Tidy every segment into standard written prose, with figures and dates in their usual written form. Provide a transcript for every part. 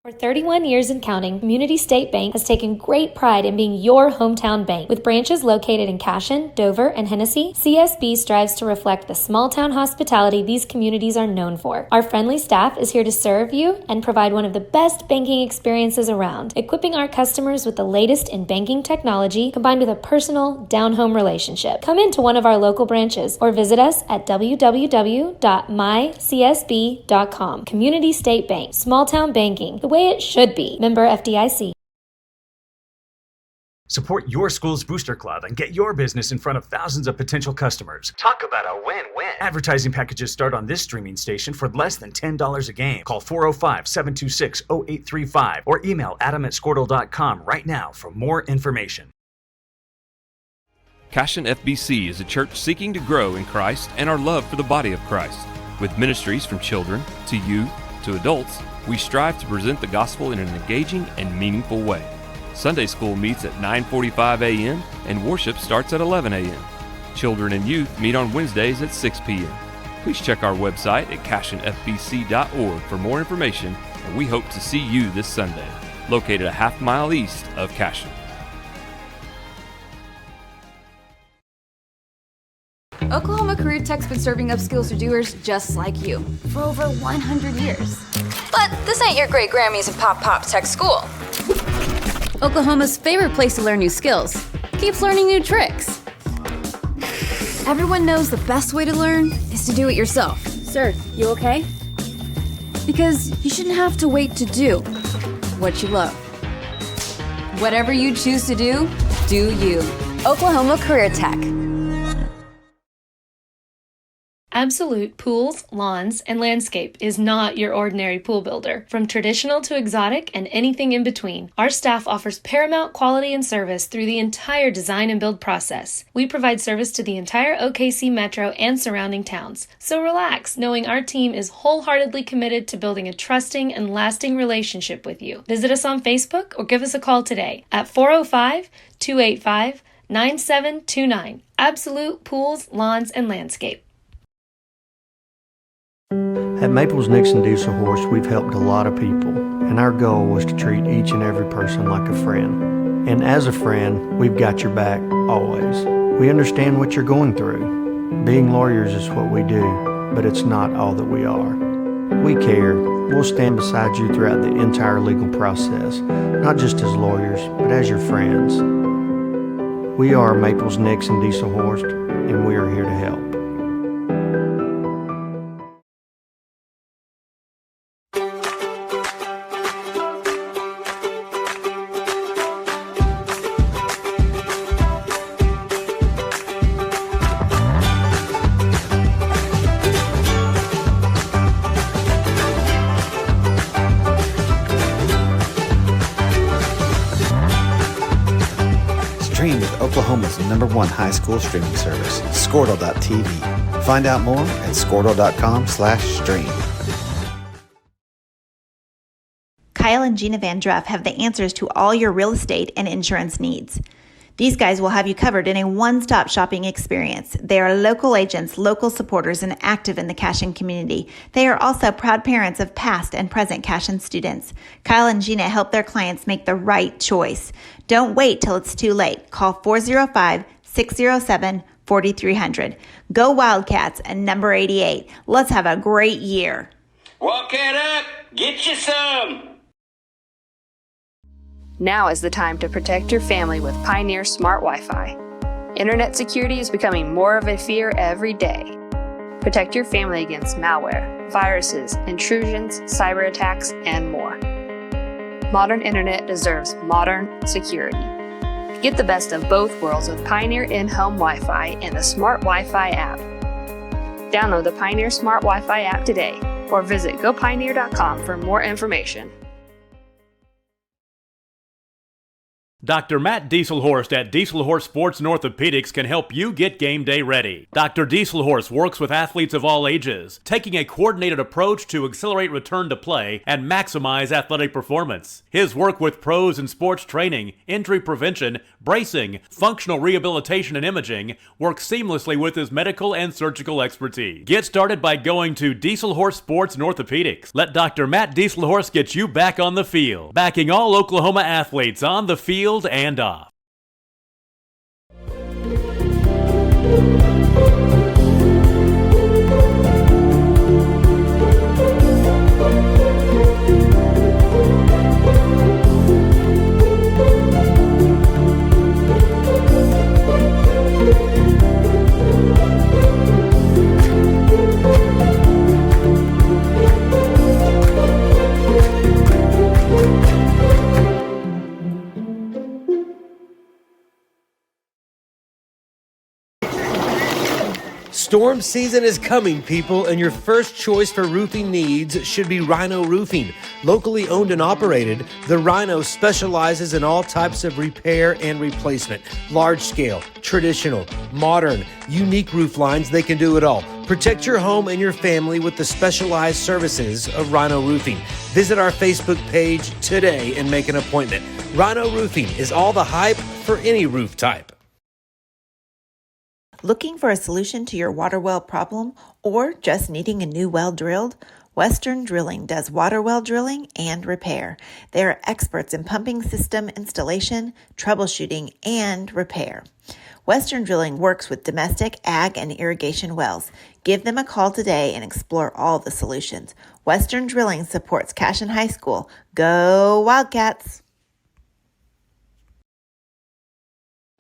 For 31 years and counting, Community State Bank has taken great pride in being your hometown bank. With branches located in Cashion, Dover, and Hennessy, CSB strives to reflect the small-town hospitality these communities are known for. Our friendly staff is here to serve you and provide one of the best banking experiences around, equipping our customers with the latest in banking technology combined with a personal, down-home relationship. Come into one of our local branches or visit us at www.mycsb.com. Community State Bank, small-town banking, the way it should be. Member FDIC. Support your school's booster club and get your business in front of thousands of potential customers. Talk about a win-win. Advertising packages start on this streaming station for less than $10 a game. Call 405-726-0835 or email adam@squirtle.com right now for more information. Cashion FBC is a church seeking to grow in Christ and our love for the body of Christ. With ministries from children to youth to adults, we strive to present the gospel in an engaging and meaningful way. Sunday school meets at 9:45 a.m. and worship starts at 11 a.m. Children and youth meet on Wednesdays at 6 p.m. Please check our website at cashionfbc.org for more information, and we hope to see you this Sunday, located a half-mile east of Cashion. Oklahoma Career Tech's been serving upskills to doers just like you for over 100 years. But this ain't your great Grammys and Pop Tech school. Oklahoma's favorite place to learn new skills keeps learning new tricks. Everyone knows the best way to learn is to do it yourself. Sir, you okay? Because you shouldn't have to wait to do what you love. Whatever you choose to do you. Oklahoma Career Tech. Absolute Pools, Lawns, and Landscape is not your ordinary pool builder. From traditional to exotic and anything in between, our staff offers paramount quality and service through the entire design and build process. We provide service to the entire OKC metro and surrounding towns. So relax, knowing our team is wholeheartedly committed to building a trusting and lasting relationship with you. Visit us on Facebook or give us a call today at 405-285-9729. Absolute Pools, Lawns, and Landscape. At Maples Nixon Diesel Horse, we've helped a lot of people, and our goal was to treat each and every person like a friend. And as a friend, we've got your back, always. We understand what you're going through. Being lawyers is what we do, but it's not all that we are. We care. We'll stand beside you throughout the entire legal process, not just as lawyers, but as your friends. We are Maples Nixon Diesel Horse, and we are here to help. Stream with Oklahoma's #1 high school streaming service, Squirtle.tv. Find out more at squirtle.com/stream. Kyle and Gina Van Druff have the answers to all your real estate and insurance needs. These guys will have you covered in a one-stop shopping experience. They are local agents, local supporters, and active in the Cashion community. They are also proud parents of past and present Cashion students. Kyle and Gina help their clients make the right choice. Don't wait till it's too late. Call 405-607-4300. Go Wildcats and number 88. Let's have a great year. Walk it up. Get you some. Now is the time to protect your family with Pioneer Smart Wi-Fi. Internet security is becoming more of a fear every day. Protect your family against malware, viruses, intrusions, cyber attacks, and more. Modern internet deserves modern security. Get the best of both worlds with Pioneer in-home Wi-Fi and the Smart Wi-Fi app. Download the Pioneer Smart Wi-Fi app today or visit gopioneer.com for more information. Dr. Matt Dieselhorst at Dieselhorst Sports and Orthopedics can help you get game day ready. Dr. Dieselhorst works with athletes of all ages, taking a coordinated approach to accelerate return to play and maximize athletic performance. His work with pros in sports training, injury prevention, bracing, functional rehabilitation, and imaging works seamlessly with his medical and surgical expertise. Get started by going to Dieselhorst Sports and Orthopedics. Let Dr. Matt Dieselhorst get you back on the field, backing all Oklahoma athletes on the field and off. Storm season is coming, people, and your first choice for roofing needs should be Rhino Roofing. Locally owned and operated, the Rhino specializes in all types of repair and replacement. Large scale, traditional, modern, unique roof lines, they can do it all. Protect your home and your family with the specialized services of Rhino Roofing. Visit our Facebook page today and make an appointment. Rhino Roofing is all the hype for any roof type. Looking for a solution to your water well problem or just needing a new well drilled? Western Drilling does water well drilling and repair. They are experts in pumping system installation, troubleshooting, and repair. Western Drilling works with domestic, ag, and irrigation wells. Give them a call today and explore all the solutions. Western Drilling supports Cashion High School. Go Wildcats!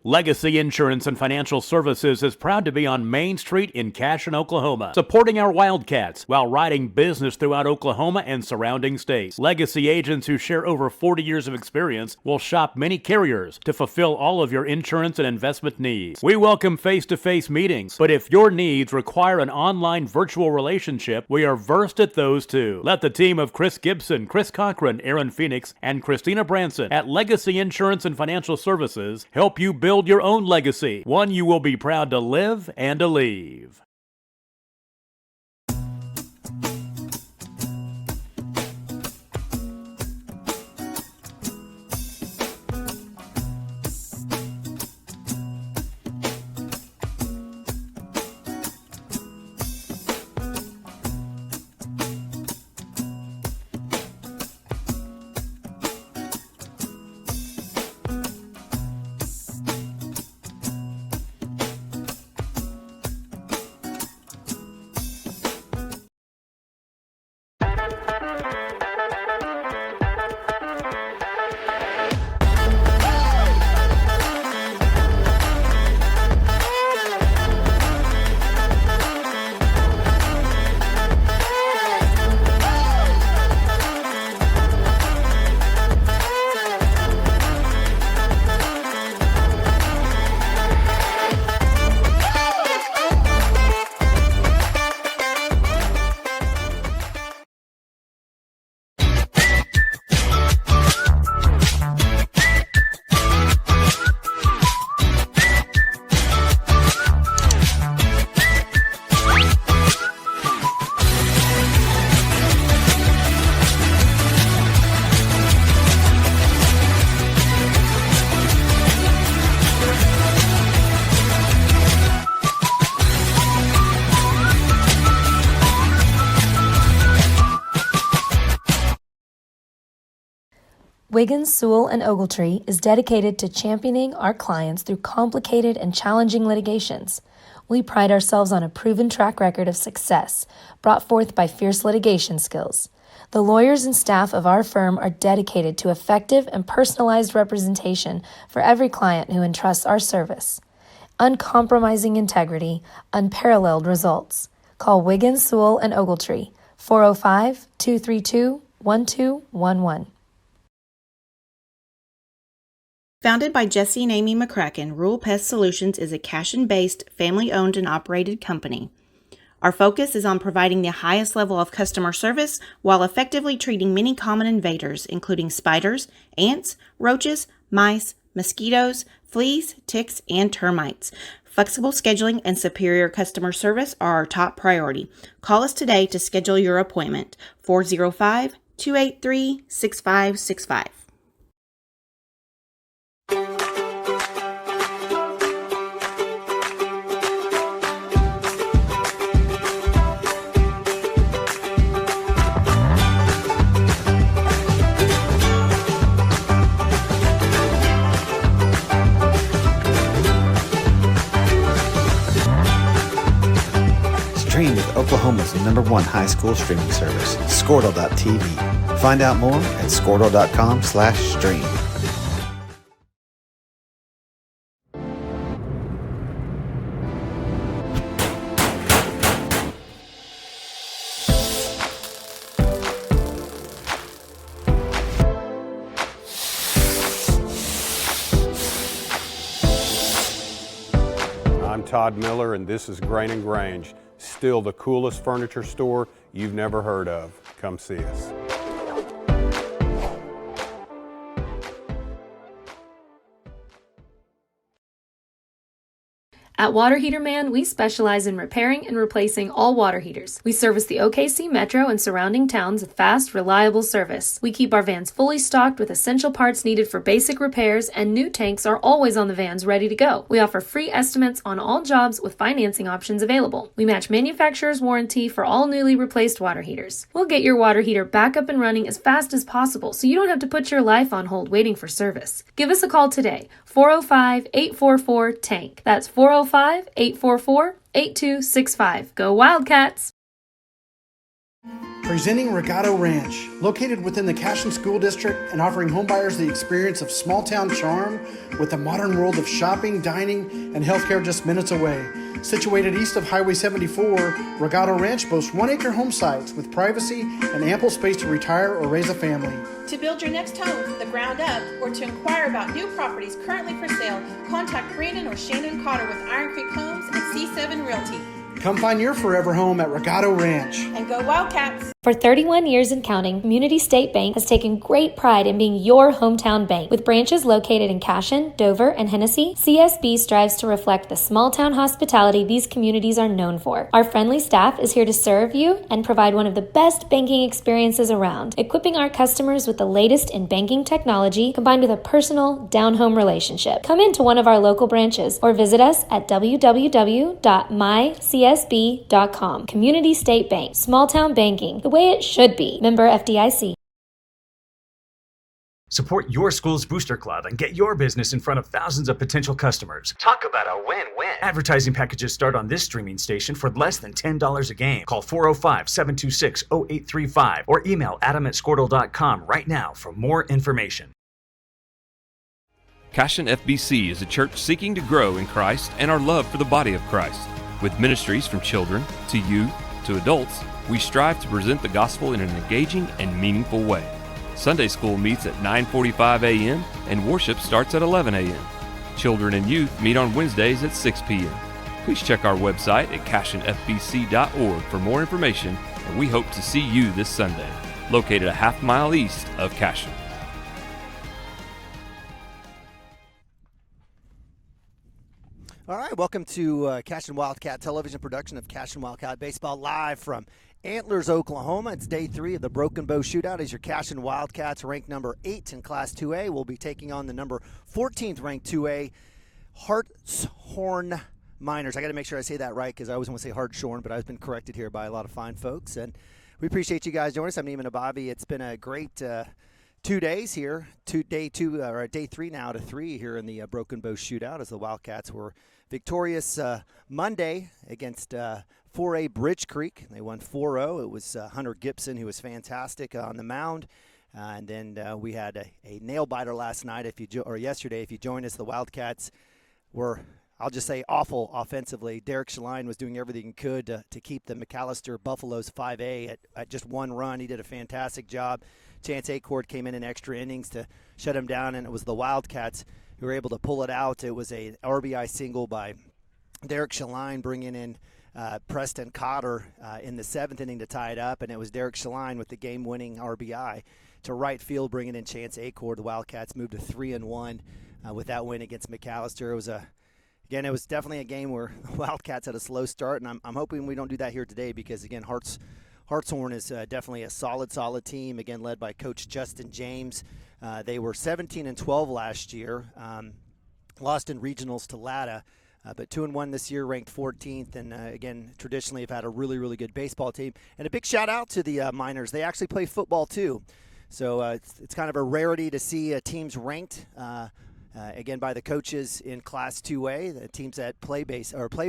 Legacy Insurance and Financial Services is proud to be on Main Street in Cashion, Oklahoma, supporting our Wildcats while writing business throughout Oklahoma and surrounding states. Legacy agents who share over 40 years of experience will shop many carriers to fulfill all of your insurance and investment needs. We welcome face-to-face meetings, but if your needs require an online virtual relationship, we are versed at those too. Let the team of Chris Gibson, Chris Cochran, Aaron Phoenix, and Christina Branson at Legacy Insurance and Financial Services help you build your own legacy, one you will be proud to live and to leave. Wiggins, Sewell, and Ogletree is dedicated to championing our clients through complicated and challenging litigations. We pride ourselves on a proven track record of success brought forth by fierce litigation skills. The lawyers and staff of our firm are dedicated to effective and personalized representation for every client who entrusts our service. Uncompromising integrity, unparalleled results. Call Wiggins, Sewell, and Ogletree, 405-232-1211. Founded by Jesse and Amy McCracken, Rural Pest Solutions is a Cashion-based, family-owned and operated company. Our focus is on providing the highest level of customer service while effectively treating many common invaders, including spiders, ants, roaches, mice, mosquitoes, fleas, ticks, and termites. Flexible scheduling and superior customer service are our top priority. Call us today to schedule your appointment. 405-283-6565. Stream with Oklahoma's #1 high school streaming service, Squirtle.tv. Find out more at Squirtle.com/stream. I'm Todd Miller, and this is Grain & Grange. Still the coolest furniture store you've never heard of. Come see us. At Water Heater Man, we specialize in repairing and replacing all water heaters. We service the OKC Metro and surrounding towns with fast, reliable service. We keep our vans fully stocked with essential parts needed for basic repairs, and new tanks are always on the vans ready to go. We offer free estimates on all jobs with financing options available. We match manufacturer's warranty for all newly replaced water heaters. We'll get your water heater back up and running as fast as possible so you don't have to put your life on hold waiting for service. Give us a call today, 405-844-TANK. That's 405-844-8265. Go Wildcats! Presenting Regato Ranch, located within the Cashion School District and offering homebuyers the experience of small-town charm with a modern world of shopping, dining, and healthcare just minutes away. Situated east of Highway 74, Regato Ranch boasts 1-acre home sites with privacy and ample space to retire or raise a family. To build your next home from the ground up or to inquire about new properties currently for sale, contact Brandon or Shannon Cotter with Iron Creek Homes and C7 Realty. Come find your forever home at Regato Ranch. And go Wildcats! For 31 years and counting, Community State Bank has taken great pride in being your hometown bank. With branches located in Cashion, Dover, and Hennessy, CSB strives to reflect the small-town hospitality these communities are known for. Our friendly staff is here to serve you and provide one of the best banking experiences around, equipping our customers with the latest in banking technology combined with a personal, down-home relationship. Come into one of our local branches or visit us at www.mycsb.com. Community State Bank, small-town banking, the way it should be. Member FDIC. Support your school's booster club and get your business in front of thousands of potential customers. Talk about a win-win. Advertising packages start on this streaming station for less than $10 a game. Call 405-726-0835 or email adam@squirtle.com right now for more information. Cashion FBC is a church seeking to grow in Christ and our love for the body of Christ. With ministries from children to youth to adults, we strive to present the gospel in an engaging and meaningful way. Sunday school meets at 9:45 a.m. and worship starts at 11 a.m. Children and youth meet on Wednesdays at 6 p.m. Please check our website at cashionfbc.org for more information, and we hope to see you this Sunday, located a half-mile east of Cashion. All right, welcome to Cashion Wildcat Television production of Cashion Wildcat Baseball live from Antlers, Oklahoma. It's day 3 of the Broken Bow Shootout as your Cashion Wildcats, ranked number 8 in Class 2A, will be taking on the number 14th ranked 2A Hartshorne Miners. I got to make sure I say that right because I always want to say Hartshorne, but I've been corrected here by a lot of fine folks, and we appreciate you guys joining us. I'm Neiman Ababi. It's been a great 2 days here, day 3 now to 3 here in the Broken Bow Shootout as the Wildcats were victorious Monday against 4A Bridge Creek. They won 4-0. It was Hunter Gibson who was fantastic on the mound. And then we had a nail-biter last night, yesterday. If you joined us, the Wildcats were, I'll just say, awful offensively. Derek Shaline was doing everything he could to keep the McAllister Buffaloes 5A at just one run. He did a fantastic job. Chance Acord came in extra innings to shut him down, and it was the Wildcats who were able to pull it out. It was a RBI single by Derek Shaline, bringing in Preston Cotter in the 7th inning to tie it up, and it was Derek Shaline with the game-winning RBI to right field, bringing in Chance Acord. The Wildcats moved to 3-1 with that win against McAllister. It was definitely a game where the Wildcats had a slow start, and I'm hoping we don't do that here today because, again, Hartshorne is definitely a solid team, again, led by Coach Justin James. They were 17-12 last year, lost in regionals to Latta, but 2-1 this year, ranked 14th, and again, traditionally have had a really good baseball team. And a big shout out to the Miners. They actually play football too, so it's kind of a rarity to see teams ranked. Again, by the coaches in Class 2A, the teams that play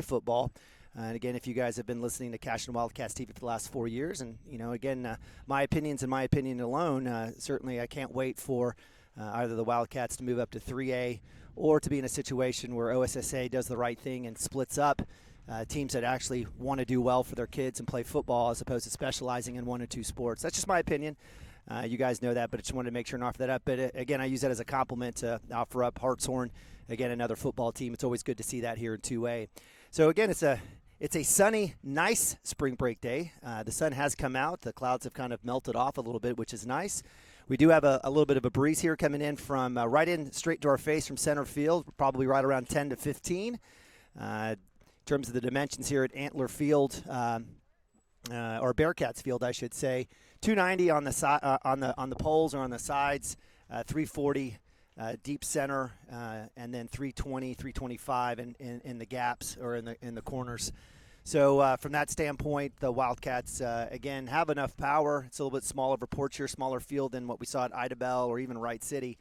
football. And again, if you guys have been listening to Cashion Wildcats TV for the last 4 years, and again, my opinions and my opinion alone, certainly I can't wait for either the Wildcats to move up to 3A or to be in a situation where OSSA does the right thing and splits up teams that actually want to do well for their kids and play football as opposed to specializing in 1 or 2 sports. That's just my opinion. You guys know that, but I just wanted to make sure and offer that up. But again, I use that as a compliment to offer up Hartshorne, again, another football team. It's always good to see that here in 2A. So again, it's a sunny, nice spring break day. The sun has come out. The clouds have kind of melted off a little bit, which is nice. We do have a little bit of a breeze here coming in from right in straight to our face from center field, probably right around 10 to 15. In terms of the dimensions here at Antler Field, or Bearcats Field, I should say, 290 on the on the poles or on the sides, 340 deep center, and then 320, 325 in the gaps or in the corners. So from that standpoint, the Wildcats again have enough power. It's a little bit smaller of a porch here, smaller field than what we saw at Idabel or even Wright City.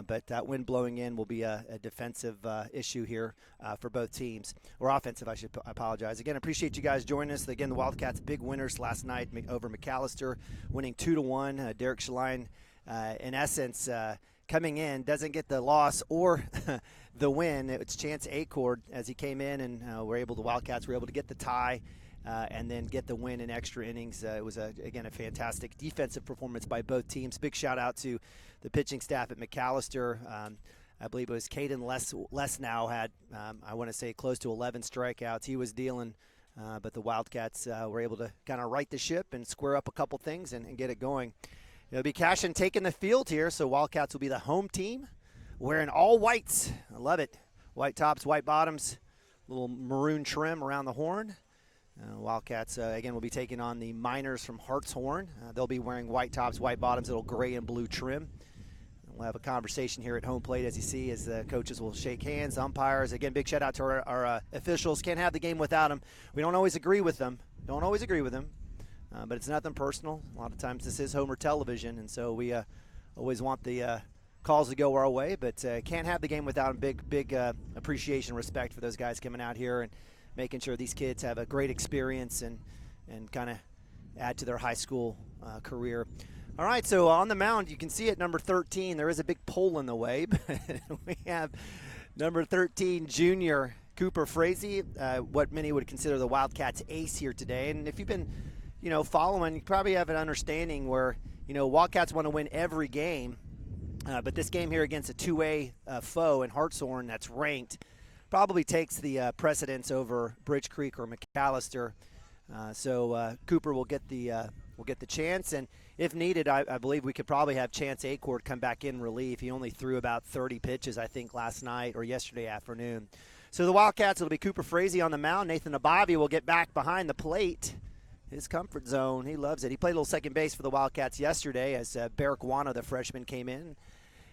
But that wind blowing in will be a defensive issue here for both teams, or offensive, I apologize. Again, appreciate you guys joining us. Again, the Wildcats big winners last night over McAllister, winning 2-1. Derek Shaline, in essence, coming in, doesn't get the loss or the win. It's Chance Acord as he came in, and the Wildcats were able to get the tie. And then get the win in extra innings. It was, again, a fantastic defensive performance by both teams. Big shout-out to the pitching staff at McAllister. I believe it was Caden Lesnow had, I want to say, close to 11 strikeouts. He was dealing, but the Wildcats were able to kind of right the ship and square up a couple things and get it going. It'll be Cashion taking the field here, so Wildcats will be the home team, wearing all whites. I love it. White tops, white bottoms, little maroon trim around the horn. Wildcats, again, will be taking on the Miners from Hartshorne. They'll be wearing white tops, white bottoms, little gray and blue trim. We'll have a conversation here at home plate, as you see, as the coaches will shake hands, umpires. Again, big shout-out to our officials. Can't have the game without them. We don't always agree with them. But it's nothing personal. A lot of times this is Homer television, and so we always want the calls to go our way, but can't have the game without them. Big appreciation and respect for those guys coming out here and making sure these kids have a great experience and kind of add to their high school career. All right, so on the mound, you can see at number 13, there is a big pole in the way, but we have number 13, junior Cooper Frazee, what many would consider the Wildcats ace here today. And if you've been, following, you probably have an understanding where, Wildcats want to win every game, but this game here against a 2A foe in Hartshorne that's ranked probably takes the precedence over Bridge Creek or McAllister. So Cooper will get the chance, and if needed, I believe we could probably have Chance Acord come back in relief. He only threw about 30 pitches, I think, last night or yesterday afternoon. So the Wildcats, it'll be Cooper Frazee on the mound. Nathan Ababi will get back behind the plate. His comfort zone, he loves it. He played a little second base for the Wildcats yesterday as Barrick Wano, the freshman, came in.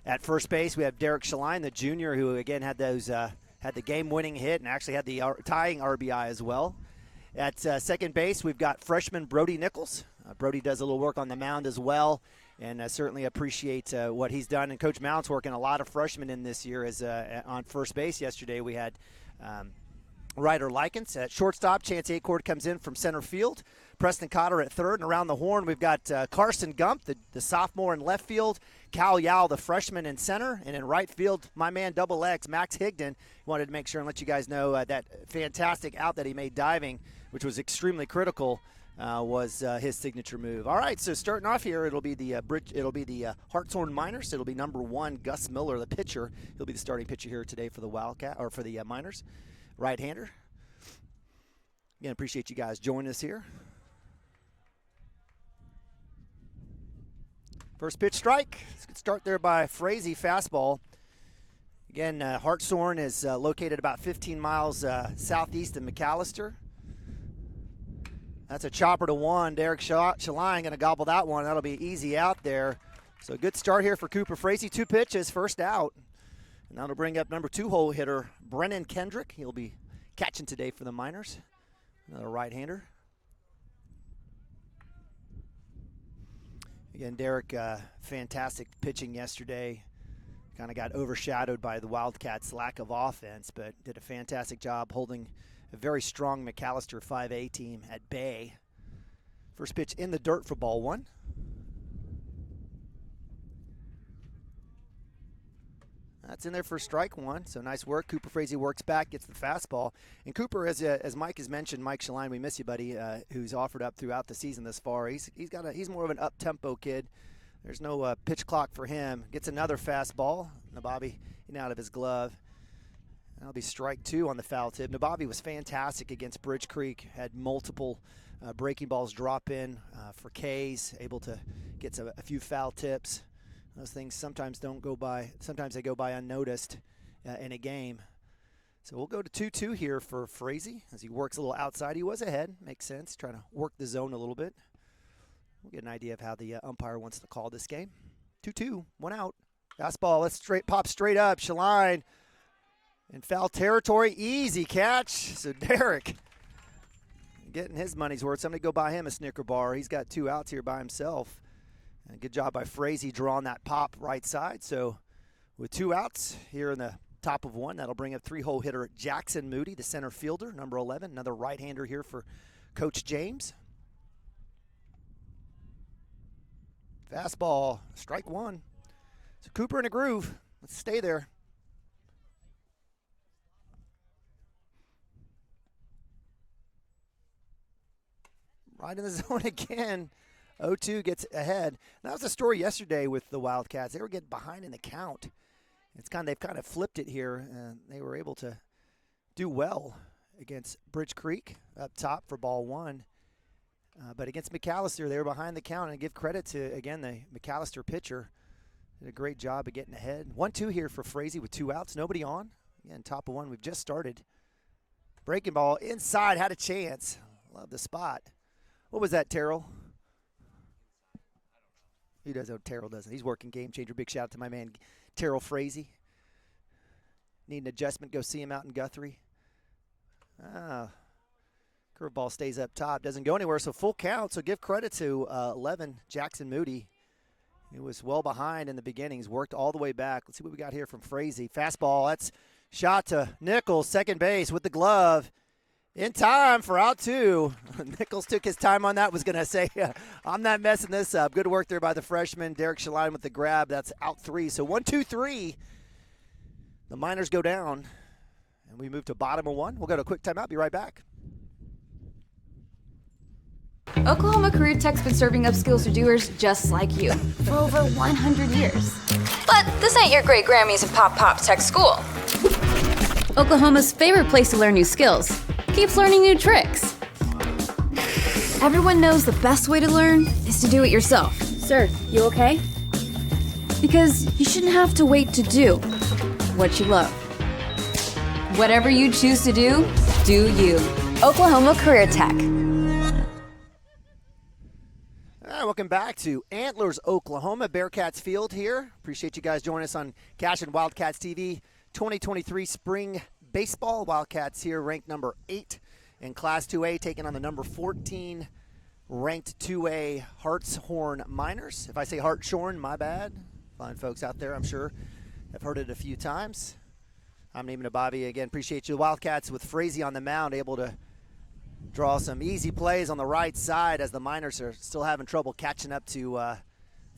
At first base, we have Derek Shaline, the junior, who again had the game-winning hit and actually had the tying RBI as well. At second base, we've got freshman Brody Nichols. Brody does a little work on the mound as well, and certainly appreciate what he's done. And Coach Mount's working a lot of freshmen in this year. As on first base yesterday, we had Ryder Likens. At shortstop, Chance Acord comes in from center field. Preston Cotter at third, and around the horn, we've got Carson Gump, the sophomore in left field. Cal Yao, the freshman in center, and in right field, my man double X, Max Higdon. Wanted to make sure and let you guys know that fantastic out that he made diving, which was extremely critical, was his signature move. All right, so starting off here, it'll be the Hartshorne Miners. It'll be number 1, Gus Miller, the pitcher. He'll be the starting pitcher here today for the Wildcat or for the Miners, right-hander. Again, appreciate you guys joining us here. First pitch strike. Let's get start there by Frazee, fastball. Again, Hartshorne is located about 15 miles southeast of McAllister. That's a chopper to one. Derek Shaline going to gobble that one. That'll be easy out there. So good start here for Cooper Frazee. 2 pitches, first out. And that'll bring up number 2 hole hitter, Brennan Kendrick. He'll be catching today for the Miners. Another right-hander. Again, Derek, fantastic pitching yesterday. Kind of got overshadowed by the Wildcats' lack of offense, but did a fantastic job holding a very strong McAllister 5A team at bay. First pitch in the dirt for ball 1. That's in there for strike 1, so nice work. Cooper Frazee works back, gets the fastball. And Cooper, as Mike has mentioned, Mike Shaline, we miss you, buddy, who's offered up throughout the season this far. He's more of an up-tempo kid. There's no pitch clock for him. Gets another fastball. Nababi in out of his glove. That'll be strike 2 on the foul tip. Nababi was fantastic against Bridge Creek. Had multiple breaking balls drop in for K's. Able to get a few foul tips. Those things sometimes don't go by. Sometimes they go by unnoticed in a game. So we'll go to 2-2 here for Frazee as he works a little outside. He was ahead. Makes sense. Trying to work the zone a little bit. We'll get an idea of how the umpire wants to call this game. 2-2, 1 out. Fastball, let's pop straight up. Shaline in foul territory. Easy catch. So Derek getting his money's worth. Somebody go buy him a Snicker bar. He's got 2 outs here by himself. And good job by Frazee drawing that pop right side. So with 2 outs here in the top of 1, that'll bring up 3-hole hitter Jackson Moody, the center fielder, number 11. Another right-hander here for Coach James. Fastball, strike 1. So Cooper in a groove. Let's stay there. Right in the zone again. 0-2 gets ahead. That was the story yesterday with the Wildcats. They were getting behind in the count. They've kind of flipped it here, and they were able to do well against Bridge Creek up top for ball 1. But against McAllister, they were behind the count, and give credit to, again, the McAllister pitcher. Did a great job of getting ahead. 1-2 here for Frazee with 2 outs. Nobody on. Again, top of 1. We've just started. Breaking ball inside, had a chance. Love the spot. What was that, Terrell? He does. Oh, Terrell doesn't. He's working game changer. Big shout out to my man, Terrell Frazee. Need an adjustment, go see him out in Guthrie. Curveball stays up top. Doesn't go anywhere, so full count. So give credit to 11, Jackson Moody. He was well behind in the beginning. He's worked all the way back. Let's see what we got here from Frazee. Fastball. That's shot to Nichols, second base with the glove. In time for out 2. Nichols took his time on that. Was going to say, I'm not messing this up. Good work there by the freshman. Derek Shaline with the grab. That's out 3. So 1-2-3. The Miners go down, and we move to bottom of 1. We'll go to a quick timeout. Be right back. Oklahoma Career Tech's been serving up skills to doers just like you for over 100 years. But this ain't your great Grammys and Pop Tech school. Oklahoma's favorite place to learn new skills keeps learning new tricks. Everyone knows the best way to learn is to do it yourself. Sir, you okay? Because you shouldn't have to wait to do what you love. Whatever you choose to do you. Oklahoma Career Tech. All right, welcome back to Antlers, Oklahoma. Bearcats Field here. Appreciate you guys joining us on Cashion Wildcats TV 2023 Spring Baseball. Wildcats here ranked number 8 in Class 2A, taking on the number 14 ranked 2A Hartshorne Miners. If I say Hartshorne, my bad. Fine folks out there, I'm sure, have heard it a few times. I'm Neiman Ababi. Again, appreciate you. The Wildcats with Frazee on the mound, able to draw some easy plays on the right side as the Miners are still having trouble catching up to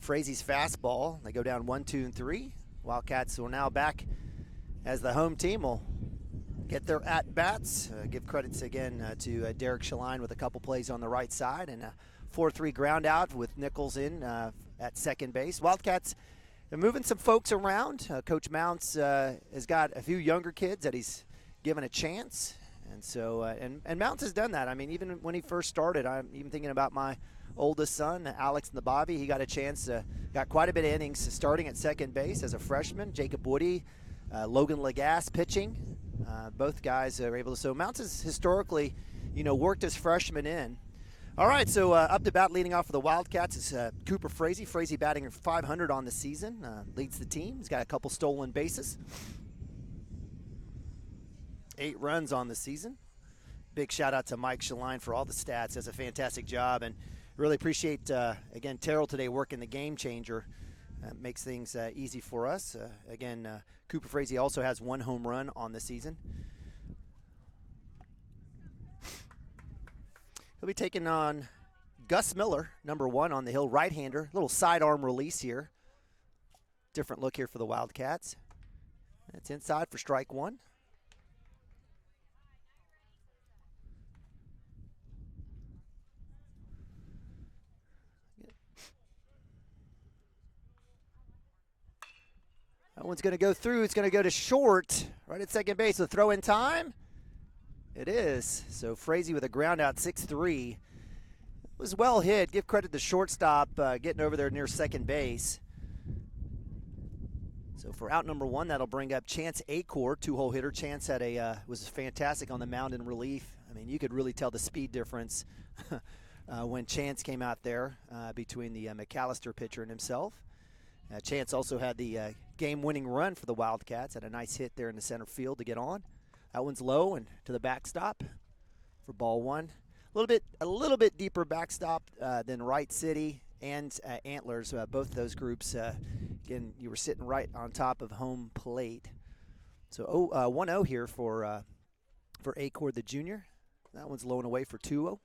Frazee's fastball. They go down 1, 2, and 3. Wildcats will now back as the home team will get their at-bats. Give credits again to Derek Shaline with a couple plays on the right side and a 4-3 ground out with Nichols in at second base. Wildcats are moving some folks around. Coach Mounts has got a few younger kids that he's given a chance. And so, and Mounts has done that. I mean, even when he first started, I'm even thinking about my oldest son, Alex Nababi. He got a chance, got quite a bit of innings starting at second base as a freshman. Jacob Woody Logan Lagasse pitching. Both guys are able to. So Mounts has historically, worked as freshmen in. All right, so up to bat leading off for the Wildcats is Cooper Frazee. Frazee batting .500 on the season, leads the team. He's got a couple stolen bases. 8 runs on the season. Big shout out to Mike Shaline for all the stats. Does a fantastic job, and really appreciate, again, Terrell today working the game changer. Makes things easy for us. Again, Cooper Frazee also has 1 home run on the season. He'll be taking on Gus Miller, number 1 on the hill, right-hander. Little sidearm release here. Different look here for the Wildcats. It's inside for strike 1. That one's going to go through. It's going to go to short, right at second base. So throw in time. It is. So Frazee with a ground out, 6-3. Was well hit. Give credit to shortstop getting over there near second base. So for out number 1, that'll bring up Chance Acord, 2-hole hitter. Chance had was fantastic on the mound in relief. I mean, you could really tell the speed difference when Chance came out there between the McAllister pitcher and himself. Chance also had the game-winning run for the Wildcats. Had a nice hit there in the center field to get on. That one's low and to the backstop for ball 1. A little bit deeper backstop than Wright City and Antlers. Both those groups, again, you were sitting right on top of home plate. So 1-0 here for Acord the junior. That one's low and away for 2-0.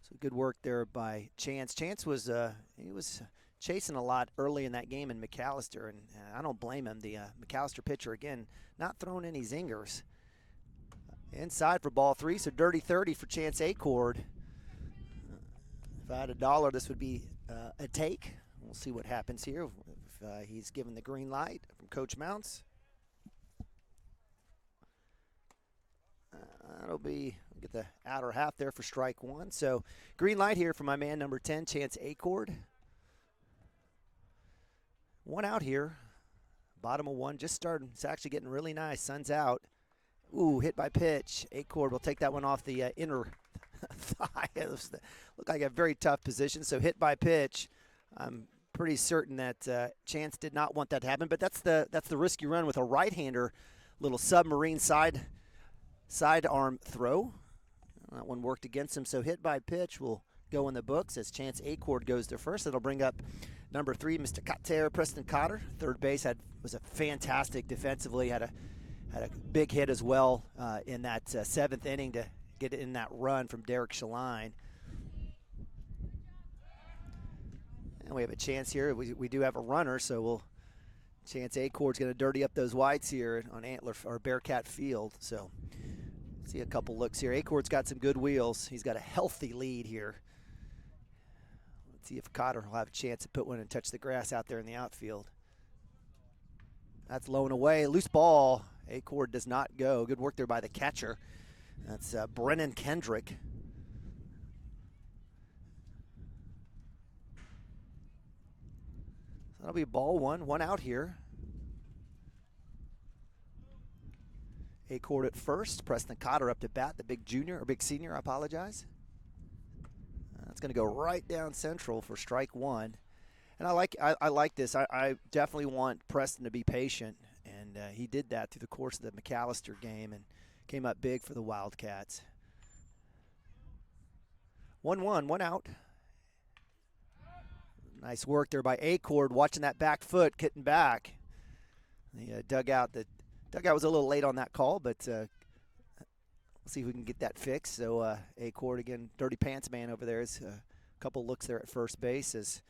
So good work there by Chance. Chance was he was chasing a lot early in that game in McAllister, and I don't blame him. The McAllister pitcher, again, not throwing any zingers. Inside for ball 3, so dirty 30 for Chance Acord. If I had $1, this would be a take. We'll see what happens here if he's given the green light from Coach Mounts. That'll be, get the outer half there for strike 1. So green light here for my man number 10, Chance Acord. 1 out here, bottom of 1, just starting. It's actually getting really nice. Sun's out. Ooh, hit by pitch. Acord will take that one off the inner thigh. It looked like a very tough position. So hit by pitch. I'm pretty certain that Chance did not want that to happen, but that's the risk you run with a right-hander. Little submarine sidearm throw. That one worked against him. So hit by pitch will go in the books as Chance Acord goes to first. It'll bring up number 3, Mr. Cotter, Preston Cotter. Third base was a fantastic defensively. Had a big hit as well in that 7th inning to get in that run from Derek Shaline. And we have a chance here. We do have a runner, so Chance Acord's going to dirty up those whites here on Antler or Bearcat Field. So see a couple looks here. Acord's got some good wheels. He's got a healthy lead here. Let's see if Cotter will have a chance to put one and touch the grass out there in the outfield. That's low and away. Loose ball. Acord does not go. Good work there by the catcher. That's Brennan Kendrick. So that'll be ball 1 out here. Acord at first. Preston Cotter up to bat, the big senior, I apologize. That's going to go right down central for strike 1. And I like this. I definitely want Preston to be patient, and he did that through the course of the McAllister game and came up big for the Wildcats. 1-1, 1 out. Nice work there by Acord, watching that back foot, getting back. The dugout was a little late on that call, but we'll see if we can get that fixed. So Acord, again, dirty pants man over there. Is a couple looks there at first base as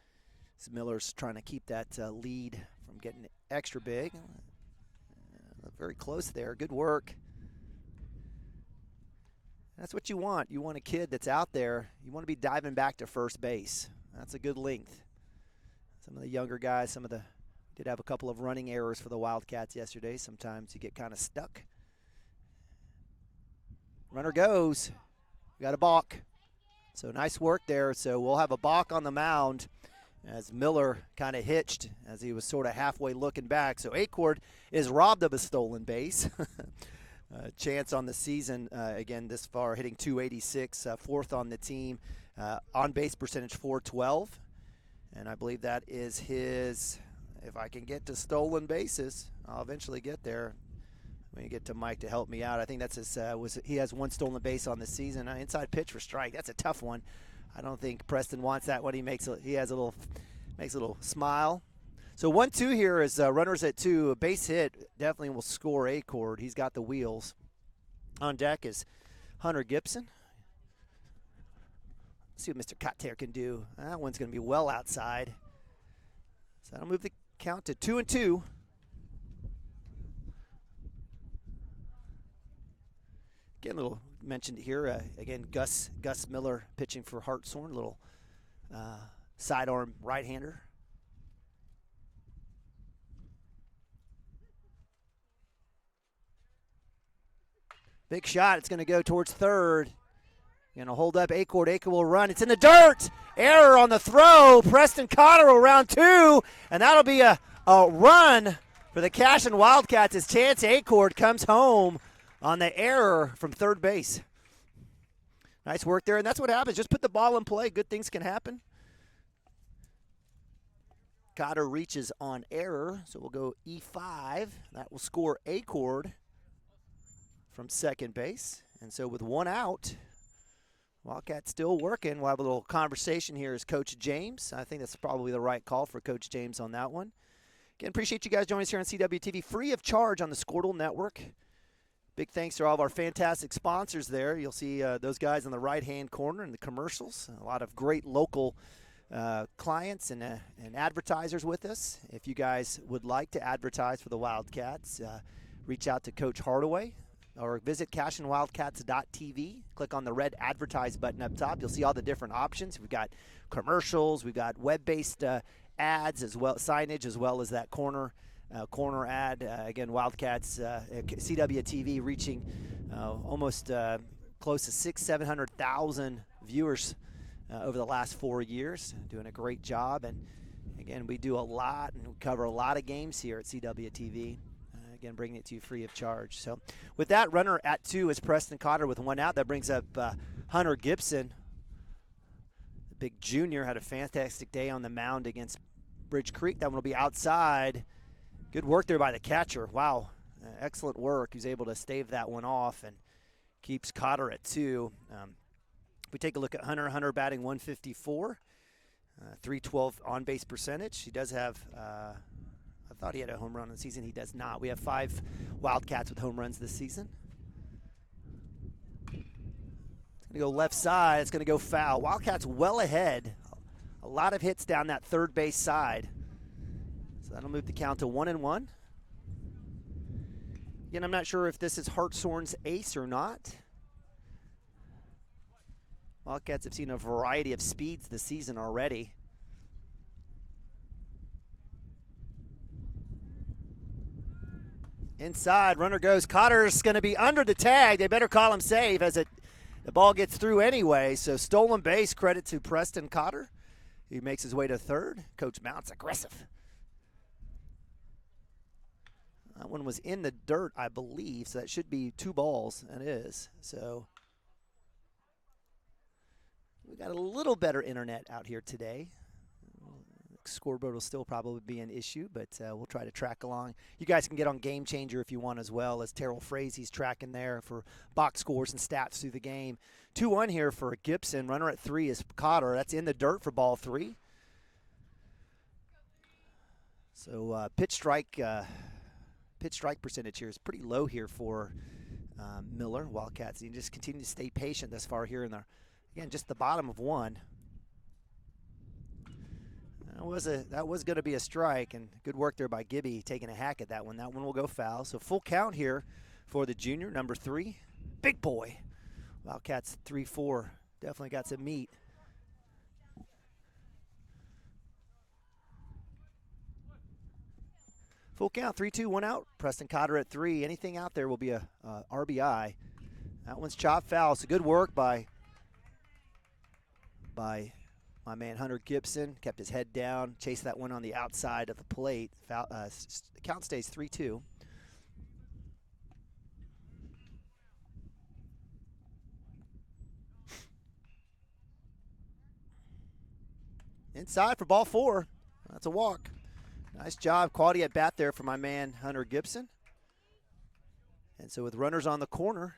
Miller's trying to keep that lead from getting extra big. Very close there. Good work. That's what you want. You want a kid that's out there. You want to be diving back to first base. That's a good length. Some of the younger guys, did have a couple of running errors for the Wildcats yesterday. Sometimes you get kind of stuck. Runner goes. We got a balk. So nice work there. So we'll have a balk on the mound. as Miller kind of hitched as he was sort of halfway looking back. So Acord is robbed of a stolen base. Chance on the season, again, this far, hitting .286, fourth on the team. On-base percentage .412. And I believe that is his, if I can get to stolen bases, I'll eventually get there. When you get to Mike to help me out, I think that's his. He has one stolen base on the season. Inside pitch for strike. That's a tough one. I don't think Preston wants that one. He makes a little smile. So 1-2 here is runners at 2. A base hit definitely will score Acord. He's got the wheels. On deck is Hunter Gibson. Let's see what Mr. Cotter can do. That one's going to be well outside. So that'll move the count to 2-2. Again, a little mentioned here. Again, Gus Miller pitching for Hartshorne. Little sidearm right-hander. Big shot. It's going to go towards third. Going to hold up Acord. Acord will run. It's in the dirt. Error on the throw. Preston Cotter will round 2. And that'll be a run for the Cashion Wildcats as Chance Acord comes home on the error from third base. Nice work there. And that's what happens. Just put the ball in play. Good things can happen. Cotter reaches on error. So we'll go E5. That will score Acord from second base. And so with one out, Wildcats still working. We'll have a little conversation here as Coach James. I think that's probably the right call for Coach James on that one. Again, appreciate you guys joining us here on CWTV, free of charge on the Squirtle Network. Big thanks to all of our fantastic sponsors there. You'll see those guys in the right-hand corner in the commercials. A lot of great local clients and advertisers with us. If you guys would like to advertise for the Wildcats, reach out to Coach Hardaway or visit CashionWildcats.tv. Click on the red advertise button up top. You'll see all the different options. We've got commercials. We've got web-based ads as well, signage, as well as that corner ad. Again, Wildcats, CWTV reaching almost close to 600,000-700,000 viewers over the last 4 years. Doing a great job. And again, we do a lot and we cover a lot of games here at CWTV. Again, bringing it to you free of charge. So with that, runner at 2 is Preston Cotter with one out. That brings up Hunter Gibson. The big junior had a fantastic day on the mound against Bridge Creek. That one will be outside. Good work there by the catcher. Wow, excellent work. He's able to stave that one off and keeps Cotter at 2. If we take a look at Hunter batting .154, .312 on-base percentage. He does have, I thought he had a home run in the season. He does not. We have 5 Wildcats with home runs this season. It's going to go left side. It's going to go foul. Wildcats well ahead. A lot of hits down that third base side. So that'll move the count to 1-1. Again, I'm not sure if this is Hartshorne's ace or not. Wildcats have seen a variety of speeds this season already. Inside, runner goes. Cotter's going to be under the tag. They better call him safe as the ball gets through anyway. So stolen base, credit to Preston Cotter. He makes his way to third. Coach Mount's aggressive. That one was in the dirt, I believe, so that should be 2 balls, and it is. So we got a little better internet out here today. Scoreboard will still probably be an issue, but we'll try to track along. You guys can get on Game Changer if you want as well, as Terrell Frazie's tracking there for box scores and stats through the game. 2-1 here for Gibson. Runner at 3 is Cotter. That's in the dirt for ball 3. So pitch strike percentage here is pretty low here for Miller Wildcats. You just continue to stay patient thus far here in the, again, just the bottom of 1. That was going to be a strike, and good work there by Gibby taking a hack at that one. That one will go foul. So full count here for the junior, number 3. Big boy. Wildcats 3-4. Definitely got some meat. Full count, 3-2, 1 out. Preston Cotter at 3. Anything out there will be a RBI. That one's chopped foul. So good work by My man Hunter Gibson kept his head down, chased that one on the outside of the plate. Count stays 3-2. Inside for ball 4. That's a walk. Nice job, quality at bat there for my man Hunter Gibson. And so with runners on the corner,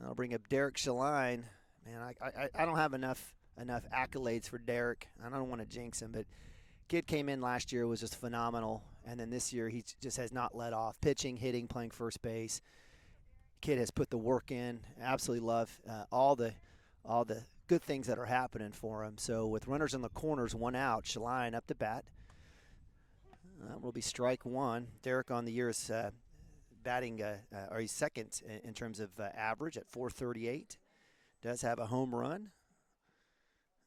I'll bring up Derek Shaline. Man, I don't have enough accolades for Derek. I don't want to jinx him, but kid came in last year, was just phenomenal, and then this year he just has not let off. Pitching, hitting, playing first base. Kid has put the work in. Absolutely love all the good things that are happening for him. So with runners in the corners, 1 out, Shaline up to bat. That will be strike 1. Derek on the year is batting, or he's second in terms of average at .438. Does have a home run.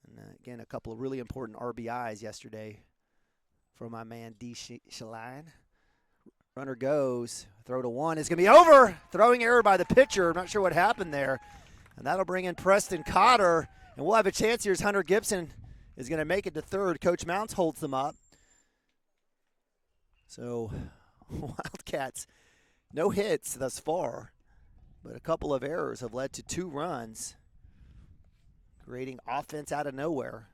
And again, a couple of really important RBIs yesterday for my man D. Shaline. Runner goes, throw to 1. It's going to be over. Throwing error by the pitcher. I'm not sure what happened there. And that'll bring in Preston Cotter. And we'll have a chance here as Hunter Gibson is going to make it to third. Coach Mounts holds them up. So Wildcats, no hits thus far, but a couple of errors have led to 2 runs, creating offense out of nowhere.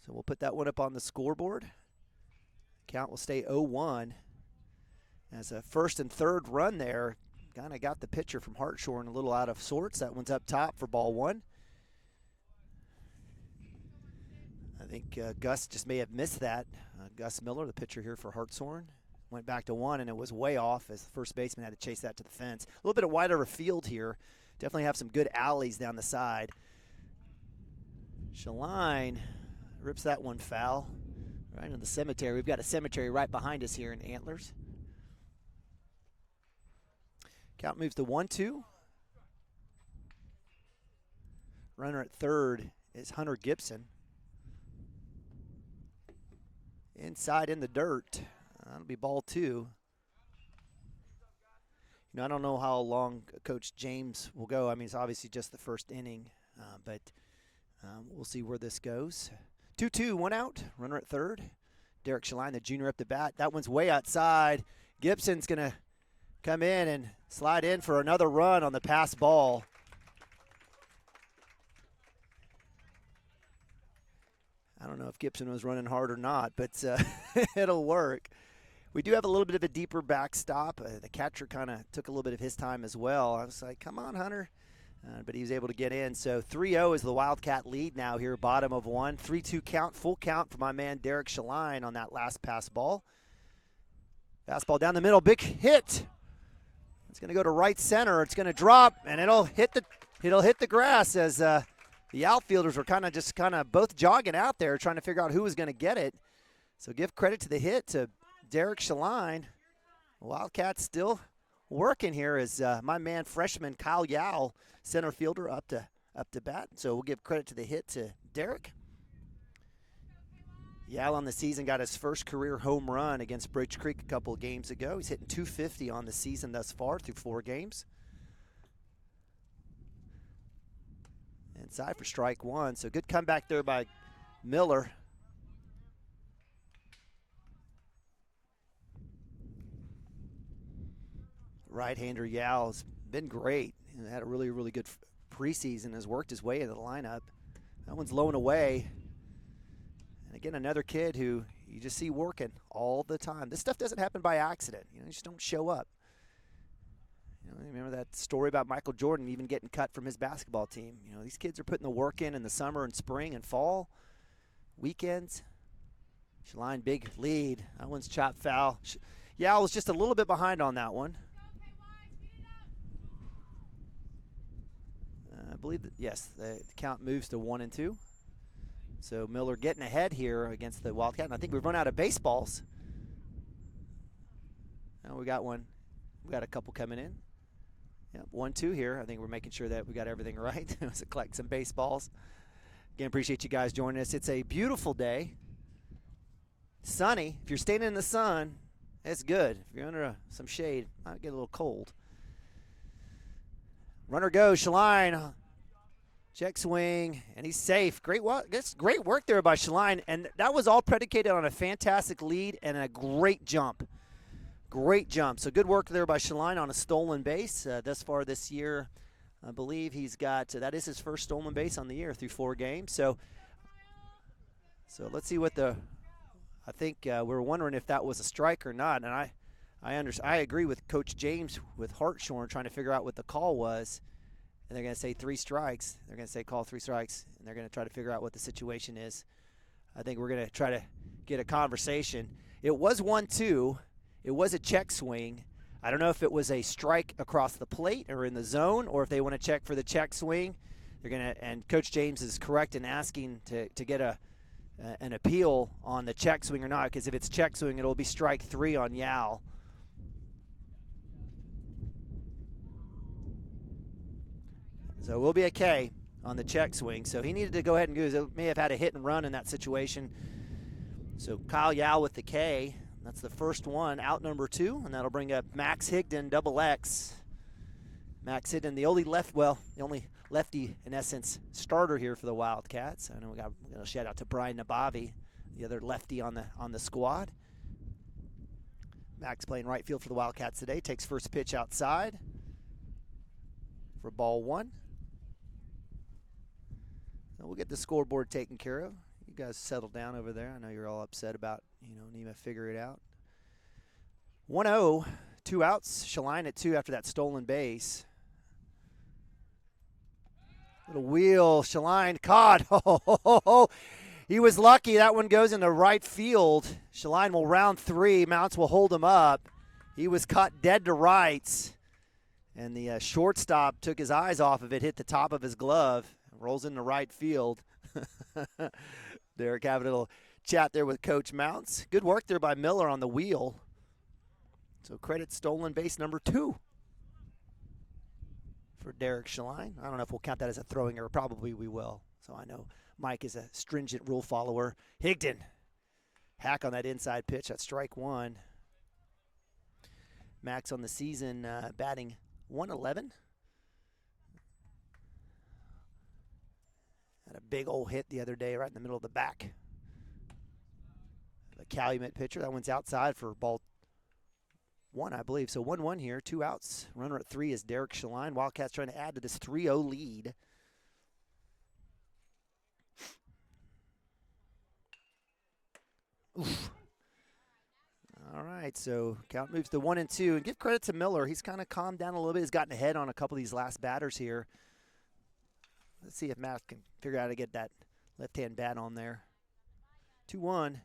So we'll put that one up on the scoreboard. Count will stay 0-1. As a first and third run there, kind of got the pitcher from Hartshorne a little out of sorts. That one's up top for ball 1. I think Gus just may have missed that. Gus Miller, the pitcher here for Hartshorne, went back to 1, and it was way off as the first baseman had to chase that to the fence. A little bit of wider of a field here. Definitely have some good alleys down the side. Shaline rips that one foul right into the cemetery. We've got a cemetery right behind us here in Antlers. Count moves to 1-2. Runner at third is Hunter Gibson. Inside in the dirt. That'll be ball 2. You know, I don't know how long Coach James will go. I mean, it's obviously just the first inning, but we'll see where this goes. 2-2, 1 out. Runner at third. Derek Shaline, the junior, up the bat. That one's way outside. Gibson's going to come in and slide in for another run on the pass ball. I don't know if Gibson was running hard or not, but it'll work. We do have a little bit of a deeper backstop. The catcher kind of took a little bit of his time as well. I was like, come on, Hunter. But he was able to get in. So 3-0 is the Wildcat lead now here, bottom of 1. 3-2 count, full count for my man Derek Shaline on that last pass ball. Fastball down the middle, big hit. It's going to go to right center. It's going to drop, and it'll hit the grass as the outfielders were kind of both jogging out there trying to figure out who was going to get it. So give credit to the hit to Derek Shaline. Wildcats still working here as my man freshman Kyle Yao, center fielder, up to bat. So we'll give credit to the hit to Derek. Yao on the season got his first career home run against Bridge Creek a couple of games ago. He's hitting .250 on the season thus far through 4 games. Inside for strike 1. So good comeback there by Miller. Right-hander Yao has been great. He had a really, really good preseason, has worked his way into the lineup. That one's low and away. And again, another kid who you just see working all the time. This stuff doesn't happen by accident. You just don't show up. Remember that story about Michael Jordan even getting cut from his basketball team. These kids are putting the work in the summer and spring and fall, weekends. Shaline, big lead. That one's chopped foul. Yao was just a little bit behind on that one. I believe that, yes, the count moves to 1-2. So Miller getting ahead here against the Wildcat. And I think we've run out of baseballs. Now we got one. We got a couple coming in. Yep, 1-2 here. I think we're making sure that we got everything right. So collect some baseballs. Again, appreciate you guys joining us. It's a beautiful day. Sunny. If you're standing in the sun, it's good. If you're under some shade, it might get a little cold. Runner goes. Shaline Check swing, and he's safe. Great work there by Shaline, and that was all predicated on a fantastic lead and a great jump. Great jump. So good work there by Shaline on a stolen base. Thus far this year, I believe he's got, that is his first stolen base on the year through 4 games. So let's see what I think we're wondering if that was a strike or not. And I agree with Coach James with Hartshorne trying to figure out what the call was. And they're going to say 3 strikes. They're going to say call 3 strikes, and they're going to try to figure out what the situation is. I think we're going to try to get a conversation. It was 1-2. It was a check swing. I don't know if it was a strike across the plate or in the zone, or if they want to check for the check swing. They're going to, and Coach James is correct in asking to get an appeal on the check swing or not, because if it's check swing, it'll be strike 3 on Yao. So we'll be a K on the check swing. So he needed to go ahead and go. May have had a hit and run in that situation. So Kyle Yao with the K. That's the first one, out number 2, and that'll bring up Max Higdon, double X. Max Higdon, the only lefty, in essence, starter here for the Wildcats. I know we got a shout out to Brian Nabavi, the other lefty on the squad. Max playing right field for the Wildcats today. Takes first pitch outside for ball 1. So we'll get the scoreboard taken care of. You guys settle down over there. I know you're all upset about, need to figure it out. 1-0, 2 outs. Shaline at 2 after that stolen base. Little wheel, Shaline caught. He was lucky. That one goes into right field. Shaline will round 3. Mounts will hold him up. He was caught dead to rights. And the shortstop took his eyes off of it, hit the top of his glove, rolls into right field. Derek having a little chat there with Coach Mounts. Good work there by Miller on the wheel. So credit stolen base number 2 for Derek Shaline. I don't know if we'll count that as a throwing error. Probably we will. So I know Mike is a stringent rule follower. Higdon, hack on that inside pitch. That's strike 1. Max on the season batting .111. Had a big old hit the other day right in the middle of the back. The Calumet pitcher. That one's outside for ball 1, I believe. So 1-1 here, 2 outs. Runner at 3 is Derek Shaline. Wildcats trying to add to this 3-0 lead. Oof. All right, so count moves to 1-2. And give credit to Miller. He's kind of calmed down a little bit. He's gotten ahead on a couple of these last batters here. Let's see if Matt can figure out how to get that left-hand bat on there. 2-1.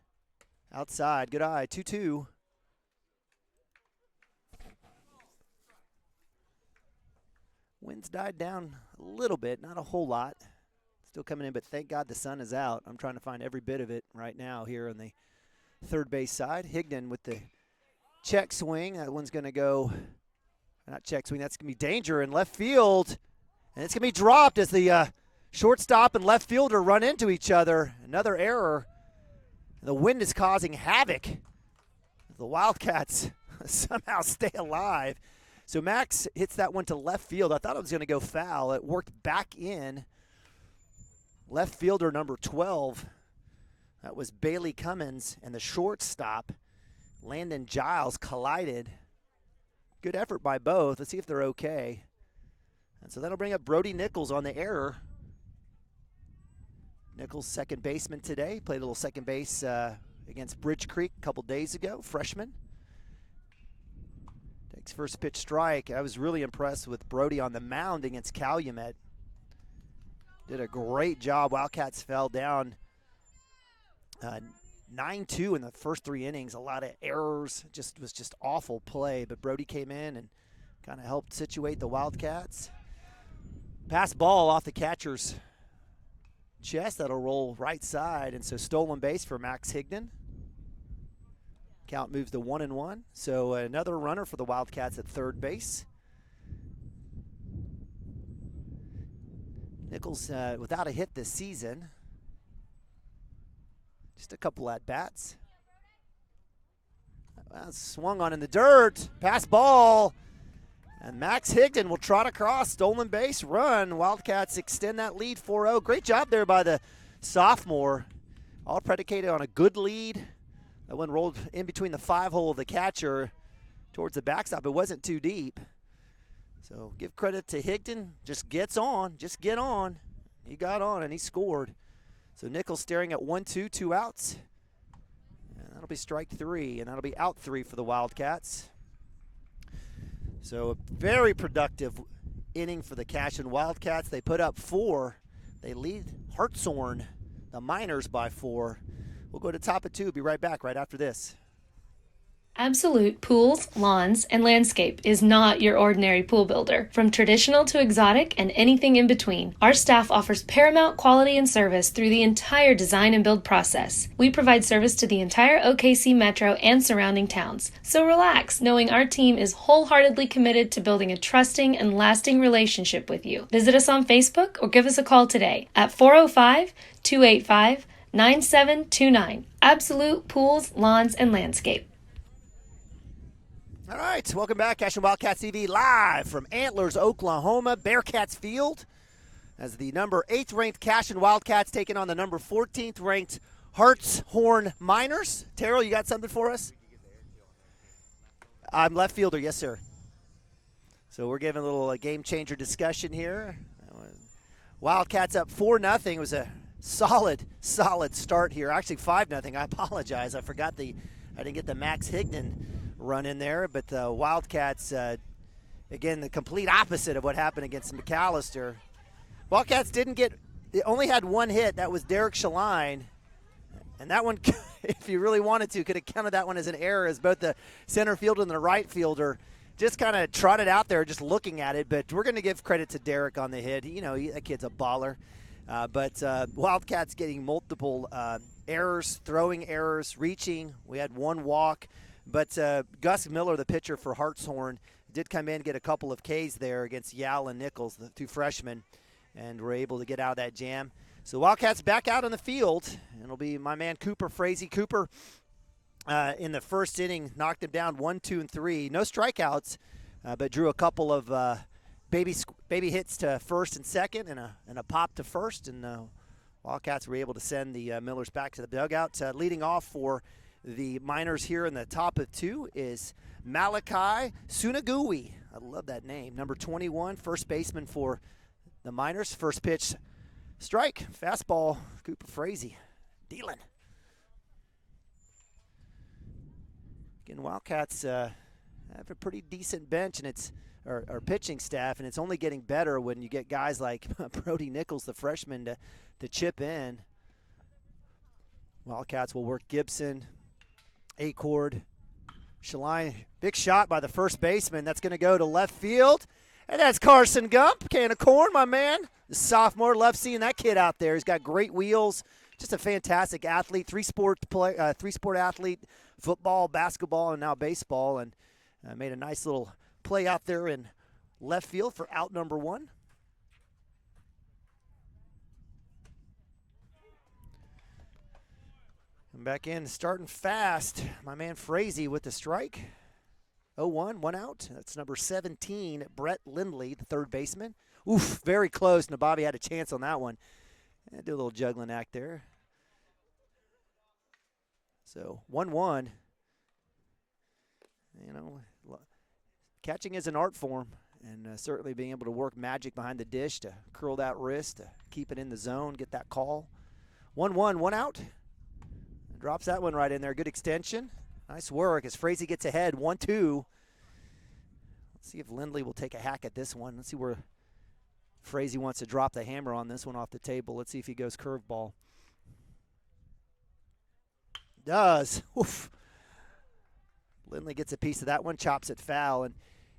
Outside. Good eye. 2-2. Wind's died down a little bit. Not a whole lot. Still coming in, but thank God the sun is out. I'm trying to find every bit of it right now here on the third base side. Higdon with the check swing. That one's going to go, not check swing, that's going to be danger in left field. And it's going to be dropped as the shortstop and left fielder run into each other. Another error. The wind is causing havoc. The Wildcats somehow stay alive. So Max hits that one to left field. I thought it was going to go foul. It worked back in. Left fielder number 12. That was Bailey Cummins, and the shortstop, Landon Giles, collided. Good effort by both. Let's see if they're okay. And so that'll bring up Brody Nichols on the error. Nichols, second baseman today. Played a little second base against Bridge Creek a couple days ago, freshman. Takes first pitch strike. I was really impressed with Brody on the mound against Calumet. Did a great job. Wildcats fell down 9-2 in the first 3 innings. A lot of errors. Was just awful play. But Brody came in and kind of helped situate the Wildcats. Pass ball off the catcher's chest. That'll roll right side. And so stolen base for Max Higdon. Count moves to 1-1. So another runner for the Wildcats at third base. Nichols without a hit this season. Just a couple at-bats. Swung on in the dirt. Pass ball. And Max Higdon will trot across, stolen base, run. Wildcats extend that lead 4-0. Great job there by the sophomore. All predicated on a good lead. That one rolled in between the 5-hole of the catcher towards the backstop. It wasn't too deep. So give credit to Higdon. Just gets on. Just get on. He got on and he scored. So Nichols staring at 1-2, 2 outs. And that'll be strike 3, and that'll be out 3 for the Wildcats. So a very productive inning for the Cashion Wildcats. They put up 4. They lead Hartshorne, the Miners, by 4. We'll go to top of 2. Be right back right after this. Absolute Pools, Lawns, and Landscape is not your ordinary pool builder. From traditional to exotic and anything in between, our staff offers paramount quality and service through the entire design and build process. We provide service to the entire OKC metro and surrounding towns. So relax, knowing our team is wholeheartedly committed to building a trusting and lasting relationship with you. Visit us on Facebook or give us a call today at 405-285-9729. Absolute Pools, Lawns, and Landscape. All right, welcome back. Cashion Wildcats TV live from Antlers, Oklahoma, Bearcats Field, as the number 8th ranked Cashion Wildcats taking on the number 14th ranked Hartshorne Miners. Terrell, you got something for us? I'm left fielder, yes, sir. So we're giving a little game changer discussion here. Wildcats up 4-0. It was a solid start here. Actually 5-0. I apologize. I didn't get the Max Higdon run in there, but the Wildcats, again, the complete opposite of what happened against McAllister. Wildcats they only had one hit. That was Derek Shaline, and that one, if you really wanted to, could have counted that one as an error, as both the center fielder and the right fielder just kind of trotted out there just looking at it. But we're going to give credit to Derek on the hit. That kid's a baller. But Wildcats getting multiple errors, throwing errors, reaching. We had one walk. But Gus Miller, the pitcher for Hartshorne, did come in and get a couple of Ks there against Yal and Nichols, the 2 freshmen, and were able to get out of that jam. So Wildcats back out on the field, and it'll be my man Cooper Frazee. Cooper, in the first inning, knocked him down 1, 2, and 3. No strikeouts, but drew a couple of baby hits to first and second and a pop to first, and Wildcats were able to send the Millers back to the dugout. Leading off for the Miners here in the top of 2 is Malachi Sunagui. I love that name. Number 21, first baseman for the Miners. First pitch, strike, fastball, Cooper Frazee, dealing. Again, Wildcats have a pretty decent bench, and or pitching staff, and it's only getting better when you get guys like Brody Nichols, the freshman, to chip in. Wildcats will work Gibson, Acord, Shaline. Big shot by the first baseman. That's going to go to left field. And that's Carson Gump. Can of corn, my man. The sophomore. Love seeing that kid out there. He's got great wheels. Just a fantastic athlete. Three-sport athlete. Football, basketball, and now baseball. And made a nice little play out there in left field for out number 1. Back in, starting fast. My man Frazee with the strike. 0-1, 1 out. That's number 17, Brett Lindley, the third baseman. Oof, very close. Nababi had a chance on that one. Do a little juggling act there. So 1-1. Catching is an art form, and certainly being able to work magic behind the dish to curl that wrist, to keep it in the zone, get that call. 1-1, 1 out. Drops that one right in there. Good extension. Nice work as Frazee gets ahead. 1-2. Let's see if Lindley will take a hack at this one. Let's see where Frazee wants to drop the hammer on this one off the table. Let's see if he goes curveball. Does. Oof. Lindley gets a piece of that one, chops it foul. And,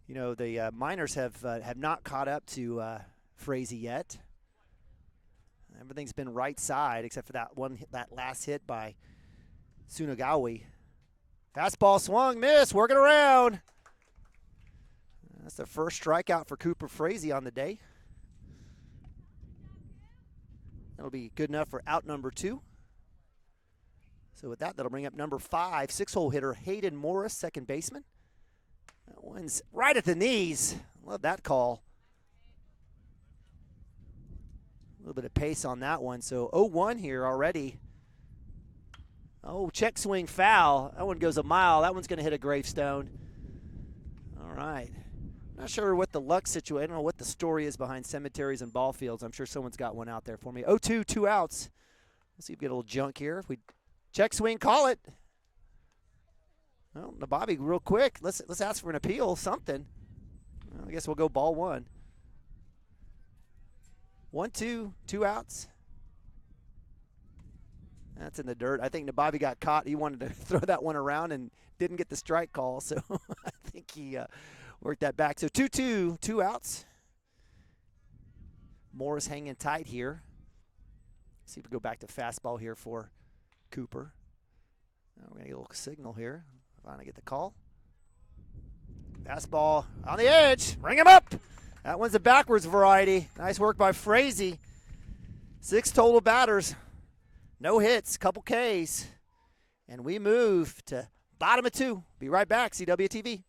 the Miners have not caught up to Frazee yet. Everything's been right side except for that last hit by Sunagawi. Fastball swung, miss, working around. That's the first strikeout for Cooper Frazee on the day. That'll be good enough for out number 2. So with that'll bring up number 5, 6-hole hitter Hayden Morris, second baseman. That one's right at the knees. Love that call. A little bit of pace on that one. So 0-1 here already. Oh, check swing foul. That one goes a mile. That one's going to hit a gravestone. All right. Not sure what the luck situation, I don't know what the story is behind cemeteries and ball fields. I'm sure someone's got one out there for me. 0-2, 2 outs. Let's see if we get a little junk here. If we check swing, call it. Well, Nabavi, real quick. Let's ask for an appeal, something. Well, I guess we'll go ball one. 1-2, 2 outs. That's in the dirt. I think Nabavi got caught. He wanted to throw that one around and didn't get the strike call, so I think he worked that back. So 2-2, 2 outs. Morris hanging tight here. See if we go back to fastball here for Cooper. We're going to get a little signal here. Finally get the call. Fastball on the edge. Bring him up. That one's a backwards variety. Nice work by Frazee. 6 total batters. No hits, couple Ks. And we move to bottom of 2. Be right back, CWTV.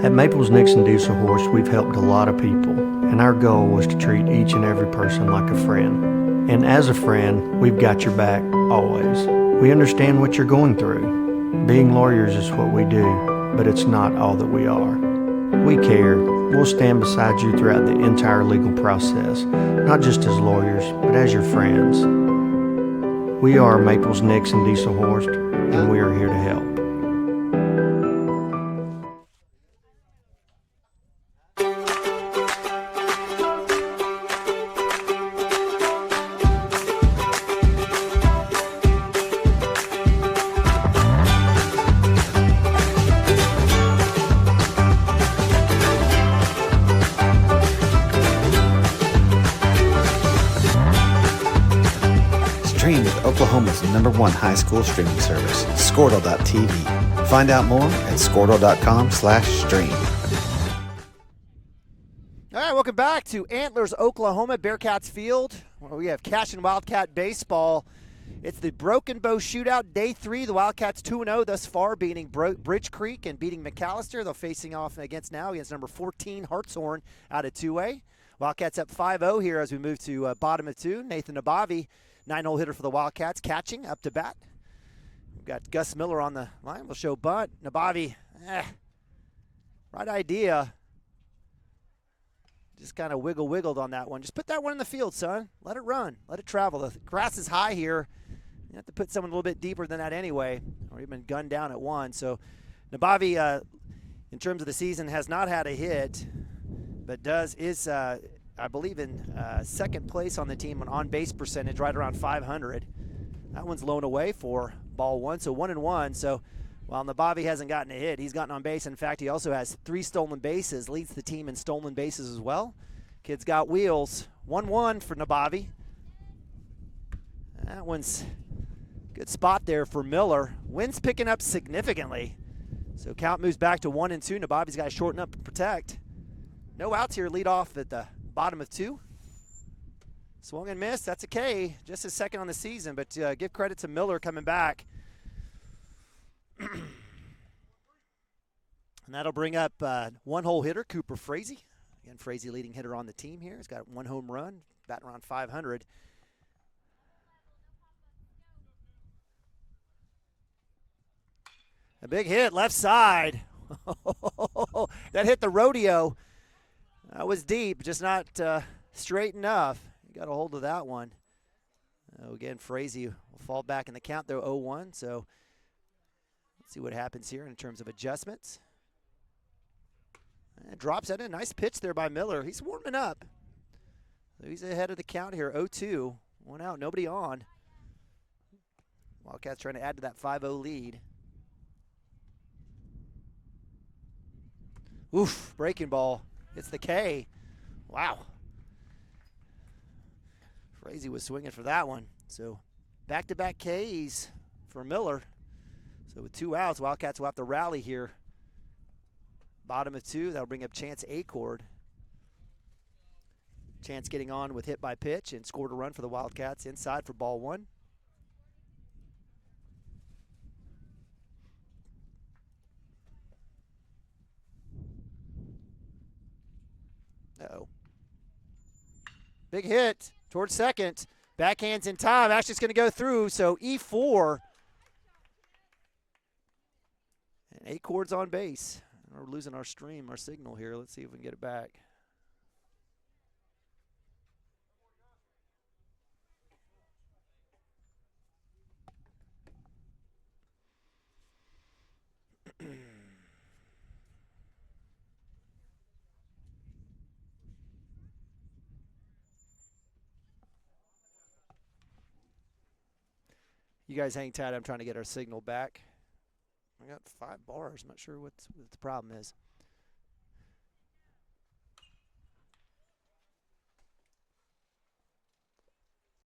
At Maples Nixon Diesel Horse, we've helped a lot of people, and our goal was to treat each and every person like a friend. And as a friend, we've got your back always. We understand what you're going through. Being lawyers is what we do, but it's not all that we are. We care. We'll stand beside you throughout the entire legal process, not just as lawyers, but as your friends. We are Maples Nixon Diesel Horse, and we are here to help. Stream with Oklahoma's #1 high school streaming service, Squirtle.tv. Find out more at Squirtle.com/stream. All right, welcome back to Antlers, Oklahoma, Bearcats Field, where we have Cashion Wildcat baseball. It's the Broken Bow Shootout, Day 3. The Wildcats 2-0 thus far, beating Bridge Creek and beating McAllister. They're facing off against number 14, Hartshorne, out of 2A. Wildcats up 5-0 here as we move to bottom of 2. Nathan Nabavi, 9-hole hitter for the Wildcats, catching up to bat. We've got Gus Miller on the line. We'll show bunt. Nabavi, right idea. Just kind of wiggled on that one. Just put that one in the field, son. Let it run. Let it travel. The grass is high here. You have to put someone a little bit deeper than that anyway, or you've been gunned down at 1. So Nabavi, in terms of the season, has not had a hit, but is I believe in second place on the team on on-base percentage, right around 500. That one's blown away for ball 1, so 1-1. So while Nabavi hasn't gotten a hit, he's gotten on base. In fact, he also has 3 stolen bases, leads the team in stolen bases as well. Kid's got wheels. 1-1 for Nabavi. That one's a good spot there for Miller. Wind's picking up significantly. So count moves back to 1-2. Nabavi's got to shorten up and protect. No outs here, lead off at the bottom of 2. Swung and missed. That's a K. Just his second on the season, but give credit to Miller coming back. And that'll bring up one-hole hitter, Cooper Frazee. Again, Frazee leading hitter on the team here. He's got 1 home run, batting around 500. A big hit, left side. That hit the rodeo. That was deep, just not straight enough. You got a hold of that one. Again, Frazee will fall back in the count, though, 0-1. So let's see what happens here in terms of adjustments. Drops that in. Nice pitch there by Miller. He's warming up. So he's ahead of the count here, 0-2. 1 out, nobody on. Wildcats trying to add to that 5-0 lead. Oof, breaking ball. It's the K. Wow. Frazee was swinging for that one. So back-to-back Ks for Miller. So with 2 outs, Wildcats will have to rally here. Bottom of 2, that'll bring up Chance Acord. Chance getting on with hit by pitch and scored a run for the Wildcats inside for ball 1. Uh-oh. Big hit towards second. Backhands in time. Actually, it's going to go through, so E4. And 8 chords on base. We're losing our stream, our signal here. Let's see if we can get it back. You guys hang tight. I'm trying to get our signal back. I got 5 bars. I'm not sure what the problem is.